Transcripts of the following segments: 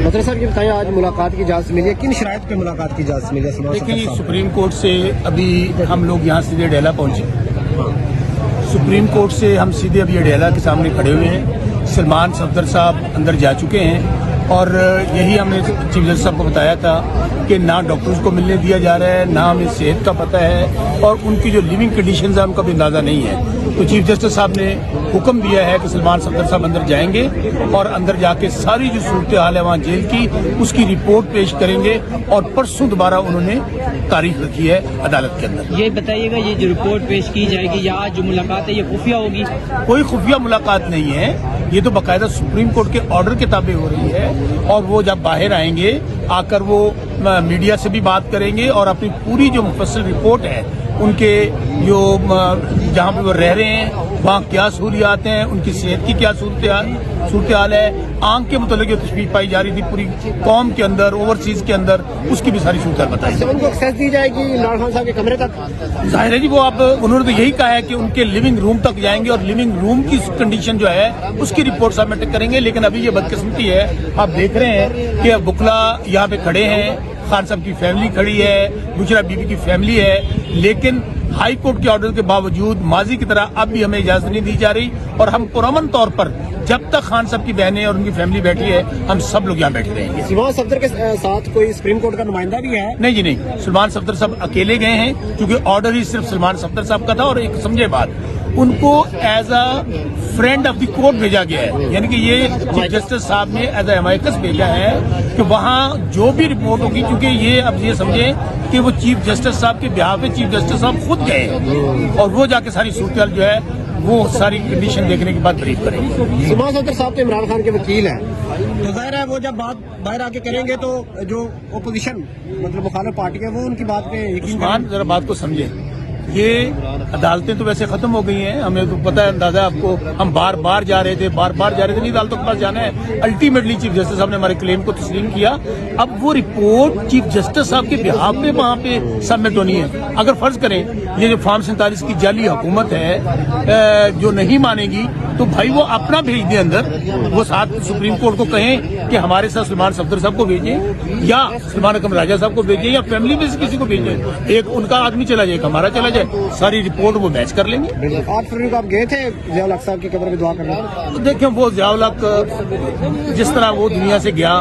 Mother साहब ये बताएं, आज मुलाकात की इजाज़त मिली है, किन शराइत पे मुलाकात की इजाज़त मिली है? देखिए, सुप्रीम कोर्ट से अभी हम लोग यहाँ सीधे डेला पहुँचे। सुप्रीम कोर्ट से हम सीधे अभी डेला के सामने खड़े हुए हैं। सलमान सफदर साहब अंदर जा चुके हैं और यही हमने चीफ जस्टिस साहब को बताया था कि ना डॉक्टर्स को मिलने दिया जा रहा है, ना हमें सेहत का पता है और उनकी जो लिविंग कंडीशंस है उनका भी अंदाज़ा नहीं है। तो चीफ जस्टिस साहब ने हुक्म दिया है कि सलमान सफदर साहब अंदर जाएंगे और अंदर जाके सारी जो सूरत हाल है वहाँ जेल की उसकी रिपोर्ट पेश करेंगे और परसों दोबारा उन्होंने तारीख रखी है अदालत के अंदर। ये बताइएगा, ये जो रिपोर्ट पेश की जाएगी या जो मुलाकात है ये खुफिया होगी? कोई खुफिया मुलाकात नहीं है, ये तो बाकायदा सुप्रीम कोर्ट के ऑर्डर के ताबे हो रही है और वो जब बाहर आएंगे आकर वो मीडिया से भी बात करेंगे और अपनी पूरी जो मुफस्सल रिपोर्ट है उनके जो जहाँ पे वो रह रहे हैं वहाँ क्या सहूलियात हैं, उनकी सेहत की क्या सूरत हाल है, आंख के मुतालिक जो तशवीश पाई जा रही थी पूरी कौम के अंदर, ओवरसीज के अंदर, उसकी भी सारी सूरत हाल बताई। उनको एक्सेस दी जाएगी इमरान खान साहब के कमरे तक? जाहिर है जी, वो अब उन्होंने तो यही कहा है कि उनके लिविंग रूम तक जाएंगे और लिविंग रूम की कंडीशन जो है उसकी रिपोर्ट सबमिट करेंगे। लेकिन अभी ये बदकिस्मती है, आप देख रहे हैं कि बुखला यहाँ पे खड़े हैं, खान साहब की फैमिली खड़ी है, गुजरा बीबी की फैमिली है, लेकिन हाई कोर्ट के ऑर्डर के बावजूद माजी की तरह अब भी हमें इजाजत नहीं दी जा रही और हम पुरअमन तौर पर जब तक खान साहब की बहनें और उनकी फैमिली बैठी है हम सब लोग यहाँ बैठे रहेंगे। सलमान सफदर के साथ कोई सुप्रीम कोर्ट का नुमाइंदा भी है? नहीं जी नहीं, सलमान सफदर साहब अकेले गए हैं क्योंकि ऑर्डर ही सिर्फ सलमान सफदर साहब का था और एक समझे बात उनको as a friend of the court भेजा गया है, यानी कि ये चीफ जस्टिस साहब ने एज अ एमाइकस भेजा है कि वहाँ जो भी रिपोर्ट होगी, क्योंकि ये अब ये समझे कि वो चीफ जस्टिस साहब के बिहाफ पे चीफ जस्टिस साहब खुद गए और वो जाके सारी सूरत जो है वो सारी कंडीशन देखने के बाद ब्रीफ करेंगे। सलमान सफदर साहब तो इमरान खान के वकील हैं, तो जाहिर है वो जब बात बाहर आके करेंगे तो जो ओपोजिशन मतलब मुखालिफ पार्टी है वो उनकी बात पे यकीन करें। जरा बात को समझे, ये अदालतें तो वैसे खत्म हो गई हैं, हमें तो पता है, अंदाजा आपको, हम बार बार जा रहे थे नहीं अदालतों के पास जाना है। अल्टीमेटली चीफ जस्टिस साहब ने हमारे क्लेम को तस्लीम किया। अब वो रिपोर्ट चीफ जस्टिस साहब के बिहाफ पे वहाँ पे सबमिट होनी है। अगर फर्ज करें ये जो फॉर्म 47 की जाली हुकूमत है जो नहीं मानेगी तो भाई वो अपना भेज दे अंदर, वो साथ सुप्रीम कोर्ट को कहें कि हमारे साथ सलमान सफदर साहब को भेजें या सलमान अकरम राजा साहब को भेजें या फैमिली में से किसी को भेजें, एक उनका आदमी चला जाए, हमारा चला जाए, सारी रिपोर्ट वो मैच कर लेंगे। 8 फरवरी को आप गए थे ज़िया उल हक साहब की कब्र पे दुआ करने? तो देखें, वो ज़िया उल हक जिस तरह वो दुनिया से गया,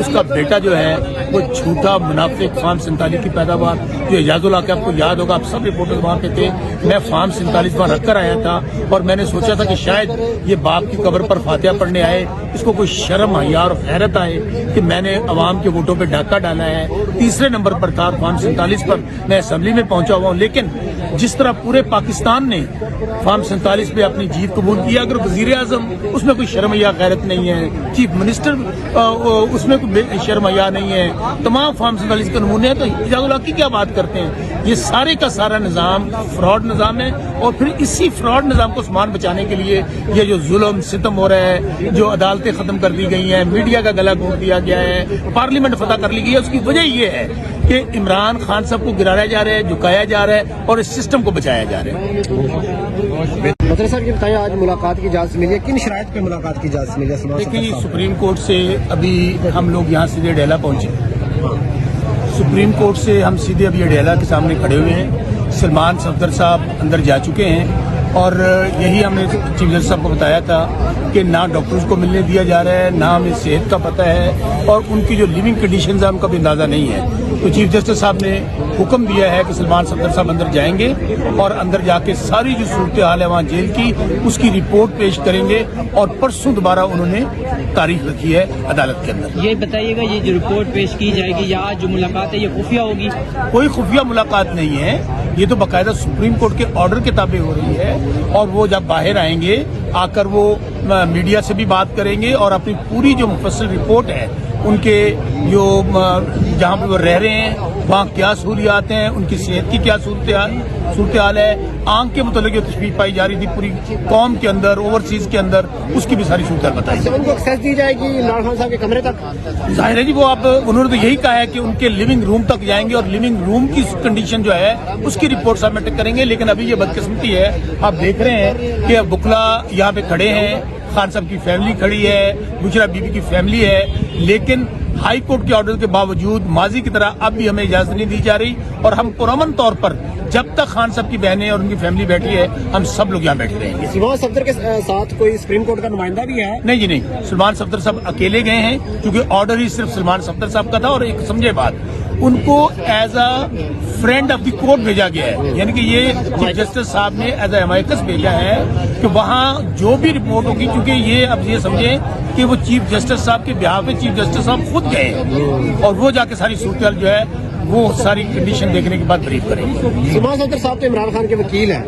उसका बेटा जो है वो झूठा मुनाफिक फार्म 47 की पैदावार जो एजाज उल हक, आपको याद होगा, आप सब रिपोर्टर वहाँ पे थे, मैं फार्म 47 वहाँ रख कर आया था और मैंने सोचा था कि शायद ये बाप की कब्र पर फातिहा पढ़ने आए, इसको कोई शर्म हया और गैरत आए कि मैंने अवाम के वोटों पे डाका डाला है। तीसरे नंबर पर था फार्म 47 पर, मैं असेंबली में पहुंचा हुआ हूँ। लेकिन जिस तरह पूरे पाकिस्तान ने फार्म 47 पे अपनी जीत कबूल किया, अगर वजीर आजम उसमें कोई शर्म या गैरत नहीं है, चीफ मिनिस्टर उसमें कोई शर्म या नहीं है, तमाम फार्म 47 के नमूने हैं, तो एजाज उल हक की क्या बात करते हैं? ये सारे का सारा निज़ाम फ्रॉड निज़ाम है और फिर इसी फ्रॉड निज़ाम को सामान बचाने के लिए ये जो जुल्म सितम हो रहा है, जो अदालतें खत्म कर दी गई हैं, मीडिया का गला घोट दिया गया है, पार्लियामेंट फतह कर ली गई है, उसकी वजह ये है कि इमरान खान साहब को गिराया जा रहा है, झुकाया जा रहा है और इस सिस्टम को बचाया जा रहा है। मदर साहब ये बताएं, आज मुलाकात की इजाज़त मिली है, किन शराइत पे मुलाकात की इजाज़त मिली है? देखिए, सुप्रीम कोर्ट से अभी हम लोग यहाँ सीधे डेला पहुँचे। सुप्रीम कोर्ट से हम सीधे अभी डेला के सामने खड़े हुए हैं। सलमान सफदर साहब अंदर जा चुके हैं और यही हमने चीफ जस्टिस साहब को बताया था कि ना डॉक्टर्स को मिलने दिया जा रहा है, ना हमें सेहत का पता है और उनकी जो लिविंग कंडीशंस है उनका भी अंदाज़ा नहीं है। तो चीफ जस्टिस साहब ने हुक्म दिया है कि सलमान सफदर साहब अंदर जाएंगे और अंदर जाके सारी जो सूरत हाल है वहाँ जेल की उसकी रिपोर्ट पेश करेंगे और परसों दोबारा उन्होंने तारीख रखी है अदालत के अंदर। ये बताइएगा, ये जो रिपोर्ट पेश की जाएगी या जो मुलाकात है ये खुफिया होगी? कोई खुफिया मुलाकात नहीं है, ये तो बाकायदा सुप्रीम कोर्ट के ऑर्डर के ताबे हो रही है और वो जब बाहर आएंगे आकर वो मीडिया से भी बात करेंगे और अपनी पूरी जो मुफस्सल रिपोर्ट है उनके जो जहाँ पे वो रह रहे हैं वहाँ क्या सहूलियात हैं, उनकी सेहत की क्या सूरत हाल है, आंख के मुतालिक जो तशवीश पाई जा रही थी पूरी कौम के अंदर, ओवरसीज के अंदर, उसकी भी सारी सूरत हाल बताई। उनको एक्सेस दी जाएगी इमरान खान साहब के कमरे तक? जाहिर है जी, वो अब उन्होंने तो यही कहा है कि उनके लिविंग रूम तक जाएंगे और लिविंग रूम की कंडीशन जो है उसकी रिपोर्ट सबमिट करेंगे। लेकिन अभी ये बदकिस्मती है, आप देख रहे हैं कि बुखला यहाँ पे खड़े हैं, खान साहब की फैमिली खड़ी है, गुजरा बीबी की फैमिली है, लेकिन हाई कोर्ट के ऑर्डर के बावजूद माजी की तरह अब भी हमें इजाजत नहीं दी जा रही और हम पुरअमन तौर पर जब तक खान साहब की बहनें और उनकी फैमिली बैठी है हम सब लोग यहाँ बैठे रहेंगे। सलमान सफदर के साथ कोई सुप्रीम कोर्ट का नुमाइंदा भी है? नहीं जी नहीं, सलमान सफदर साहब अकेले गए हैं क्योंकि ऑर्डर ही सिर्फ सलमान सफदर साहब का था और एक समझे बात उनको as a friend of the court भेजा गया है, यानी कि ये चीफ जस्टिस साहब ने एज अ हिमायतस भेजा है कि वहाँ जो भी रिपोर्ट होगी, क्योंकि ये अब ये समझे कि वो चीफ जस्टिस साहब के बिहाफ पे चीफ जस्टिस साहब खुद गए और वो जाके सारी सूरत जो है वो सारी कंडीशन देखने के बाद ब्रीफ करेंगे। सलमान सफदर साहब तो इमरान खान के वकील हैं,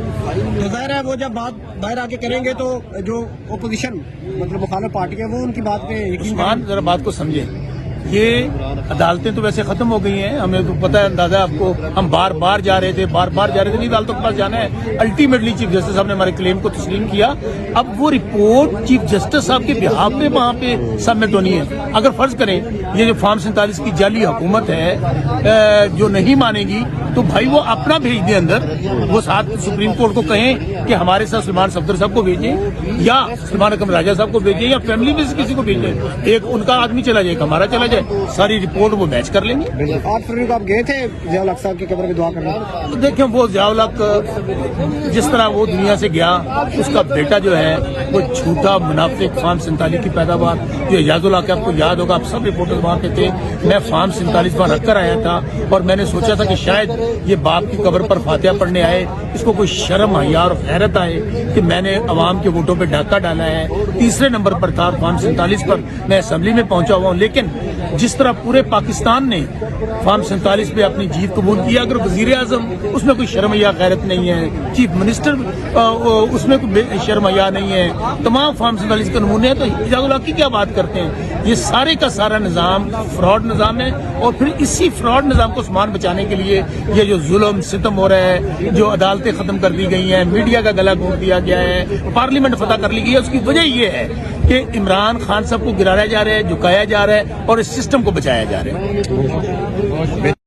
तो जाहिर है वो जब बात बाहर आके करेंगे तो जो ओपोजिशन मतलब मुखालिफ पार्टी है वो उनकी बात पे यकीन उस्मान जरा बात को समझे, ये अदालतें तो वैसे खत्म हो गई हैं, हमें तो पता है, अंदाजा आपको, हम बार बार जा रहे थे नहीं अदालतों के पास जाना है। अल्टीमेटली चीफ जस्टिस साहब ने हमारे क्लेम को तस्लीम किया। अब वो रिपोर्ट चीफ जस्टिस साहब के बिहाफ पे वहाँ पे सबमिट होनी है। अगर फर्ज करें ये जो फॉर्म 47 की जाली हुकूमत है जो नहीं मानेगी तो भाई वो अपना भेज दे अंदर, वो साथ सुप्रीम कोर्ट को कहें कि हमारे साथ सलमान सफदर साहब को भेजें या सलमान अकरम राजा साहब को भेजें या फैमिली में से किसी को भेजें, एक उनका आदमी चला जाए, हमारा चला जाए, सारी रिपोर्ट वो मैच कर लेंगे। 8 फरवरी को आप गए थे ज़िया उल हक साहब की कब्र पे दुआ करने? तो देखें वो ज़िया उल हक जिस तरह वो दुनिया से गया, उसका बेटा जो है वो झूठा मुनाफिक फार्म 47 की पैदावार जो एजाजुल हक है, आपको याद होगा, आप सब रिपोर्टर्स वहाँ पे थे, मैं फार्म 47 पर रख कर आया था और मैंने सोचा था कि शायद ये बाप की कब्र पर फातिहा पढ़ने आए, इसको कोई शर्म हया और गैरत आए कि मैंने अवाम के वोटों पे डाका डाला है। तीसरे नंबर पर था फार्म 47 पर मैं असेंबली में पहुंचा हुआ हूं, लेकिन जिस तरह पूरे पाकिस्तान ने फार्म 47 पे अपनी जीत कबूल किया, अगर वजीर आजम उसमें कोई शर्म या गैरत नहीं है, चीफ मिनिस्टर उसमें कोई शर्म या नहीं है, तमाम फार्म 47 के नमूने हैं, तो एजाजुल हक की क्या बात करते हैं? ये सारे का सारा निज़ाम फ्रॉड निज़ाम है और फिर इसी फ्रॉड निज़ाम को सामान बचाने के लिए ये जो जुल्म सितम हो रहा है, जो अदालतें खत्म कर दी गई हैं, मीडिया का गला घोट दिया गया है, पार्लियामेंट फतह कर ली गई है, उसकी वजह ये है कि इमरान खान साहब को गिराया जा रहा है, झुकाया जा रहा है और इस सिस्टम को बचाया जा रहा है।